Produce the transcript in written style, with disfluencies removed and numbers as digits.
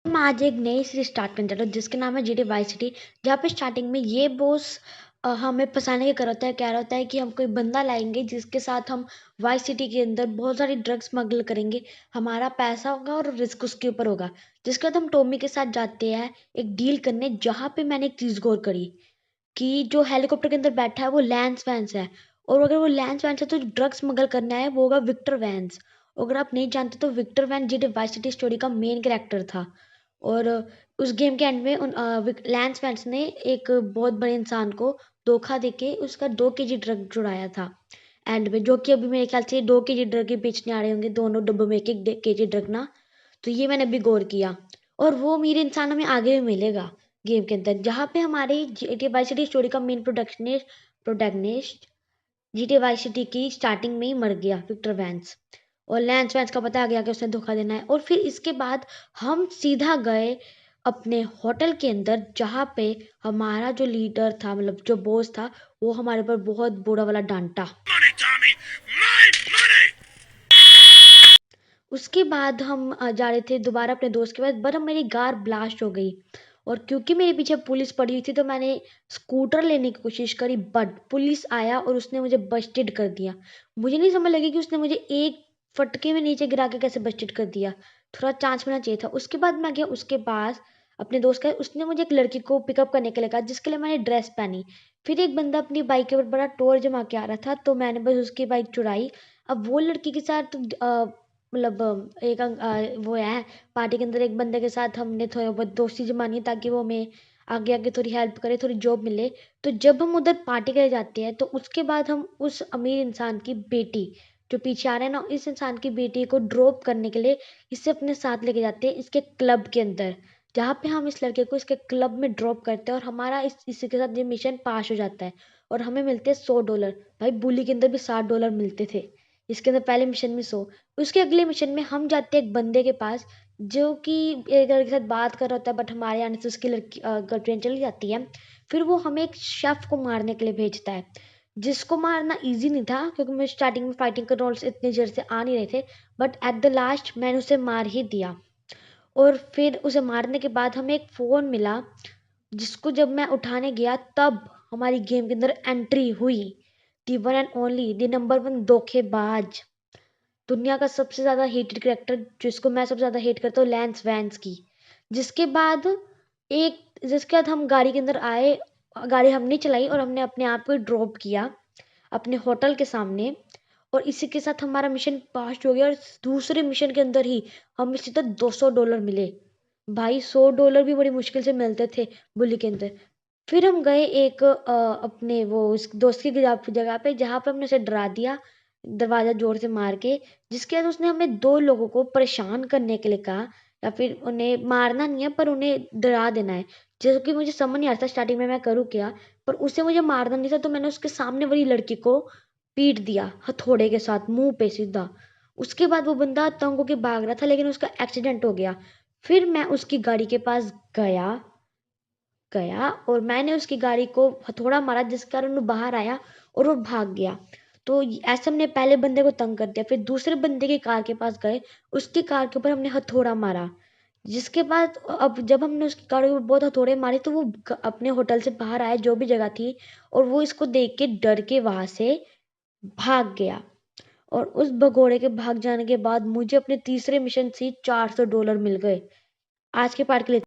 हम आज एक नई सीरीज स्टार्ट करने जा रहे हैं जिसका नाम है जीटी वाई सिटी। जहाँ पे स्टार्टिंग में ये बॉस हमें फंसाने का क्या रहता है कि हम कोई बंदा लाएंगे जिसके साथ हम वाई सिटी के अंदर बहुत सारी ड्रग्स स्मगल करेंगे। हमारा पैसा होगा और रिस्क उसके ऊपर होगा। जिसके बाद हम टॉमी के साथ जाते हैं एक डील करने, जहाँ पे मैंने एक चीज गौर करी कि जो हेलीकॉप्टर के अंदर बैठा है वो लैंस वैंस है। और अगर वो लैंस वैंस है तो जो स्मगल करना है वो होगा विक्टर वैंस। अगर आप नहीं जानते तो Victor Vance GTA Vice City story का मेन कैरेक्टर था। और उस गेम के एंड में लैंस वैंस ने एक बहुत बड़े इंसान को धोखा देके उसका 2 केजी ड्रग जुड़ाया था एंड में, जो कि अभी मेरे ख्याल से 2 केजी ड्रग ही बेचने आ रहे होंगे, दोनों डब्बों में 1 केजी ड्रग ना। तो ये मैंने अभी गौर किया। और वो मेरे इंसान हमें आगे भी मिलेगा गेम के अंदर, जहाँ पे हमारे GTA वाई सिटी स्टोरी का main protagonist GTA Vice City की स्टार्टिंग में ही मर गया, विक्टर वैंस। और लैंस वैंस का पता आ गया कि उसने धोखा देना है। और फिर इसके बाद हम सीधा गए अपने होटल के अंदर, जहाँ पे हमारा जो लीडर था, मतलब जो बॉस था, वो हमारे ऊपर बहुत बुरा वाला डांटा। Money, Tommy! My money! उसके बाद हम जा रहे थे दोबारा अपने दोस्त के पास, पर अब मेरी कार ब्लास्ट हो गई। और क्योंकि मेरे पीछे पुलिस पड़ी हुई थी तो मैंने स्कूटर लेने की कोशिश करी, बट पुलिस आया और उसने मुझे बस्टेड कर दिया। मुझे नहीं समझ लगी कि उसने मुझे एक फटके में नीचे गिरा के कैसे बस्टेड कर दिया। थोड़ा चांस मिलना चाहिए था। उसके बाद मैं गया उसके पास अपने दोस्त का, उसने मुझे एक लड़की को पिकअप करने के लिए कहा, जिसके लिए मैंने ड्रेस पहनी। फिर एक बंदा अपनी बाइक के ऊपर बड़ा टोर जमा के आ रहा था, तो मैंने बस उसकी बाइक चुराई। अब वो लड़की के साथ मतलब वो है, पार्टी के अंदर एक बंदे के साथ हमने थोड़ा बहुत दोस्ती जमानी ताकि वो हमें आगे आगे थोड़ी हेल्प करे, थोड़ी जॉब मिले। तो जब हम उधर पार्टी करे जाते हैं तो उसके बाद हम उस अमीर इंसान की बेटी जो पीछे आ रहे हैं ना, इस इंसान की बेटी को ड्रॉप करने के लिए इसे अपने साथ लेके जाते हैं इसके क्लब के अंदर, जहाँ पे हम इस लड़के को इसके क्लब में ड्रॉप करते हैं और हमारा इसी के साथ ये मिशन पास हो जाता है। और हमें मिलते हैं $100। भाई बुली के अंदर भी $60 मिलते थे, इसके अंदर पहले मिशन में 100। उसके अगले मिशन में हम जाते हैं एक बंदे के पास जो कि एक लड़के के साथ बात कर रहा होता है, बट हमारे आने से उसकी लड़की गर्लफ्रेंड चली जाती है। फिर वो हमें एक शेफ को मारने के लिए भेजता है, जिसको मारना इजी नहीं था क्योंकि मैं स्टार्टिंग में फाइटिंग कंट्रोल्स इतने जल्द से आ नहीं रहे थे। बट एट द लास्ट मैंने उसे मार ही दिया। और फिर उसे मारने के बाद हमें एक फ़ोन मिला, जिसको जब मैं उठाने गया तब हमारी गेम के अंदर एंट्री हुई the one and only, the number one धोखेबाज, दुनिया का सबसे ज़्यादा हेटेड कैरेक्टर, जिसको मैं सबसे ज़्यादा हेट करता हूँ, लैंस वैंस की। जिसके बाद जिसके बाद हम गाड़ी के अंदर आए, गाड़ी हमने चलाई और हमने अपने आप को ड्रॉप किया अपने होटल के सामने। और इसी के साथ हमारा मिशन पास हो गया और दूसरे मिशन के अंदर ही हमें सीधा $200 मिले। भाई $100 भी बड़ी मुश्किल से मिलते थे बुली के अंदर। फिर हम गए एक अपने वो उस दोस्त की जगह पे, जहाँ पे हमने उसे डरा दिया दरवाज़ा जोर से मार के। जिसके बाद उसने हमें 2 लोगों को परेशान करने के लिए कहा, या फिर उन्हें मारना नहीं है पर उन्हें डरा देना है। जैसे कि मुझे समझ नहीं आता स्टार्टिंग में मैं करूँ क्या। पर उसे मुझे मारना नहीं था तो मैंने उसके सामने वाली लड़की को पीट दिया हथौड़े के साथ मुंह पे सीधा। उसके बाद वो बंदा तंग होके भाग रहा था लेकिन उसका एक्सीडेंट हो गया। फिर मैं उसकी गाड़ी के पास गया गया और मैंने उसकी गाड़ी को हथौड़ा मारा, जिस कारण वो बाहर आया और वो भाग गया। तो ऐसे हमने पहले बंदे को तंग कर दिया। फिर दूसरे बंदे की कार के पास गए, उसकी कार के ऊपर हमने हथौड़ा मारा। जिसके बाद अब जब हमने उसकी कार के ऊपर बहुत हथौड़े मारे तो वो अपने होटल से बाहर आया, जो भी जगह थी, और वो इसको देख के डर के वहां से भाग गया। और उस भगोड़े के भाग जाने के बाद मुझे अपने तीसरे मिशन से $400 मिल गए। आज के पार्ट के लिए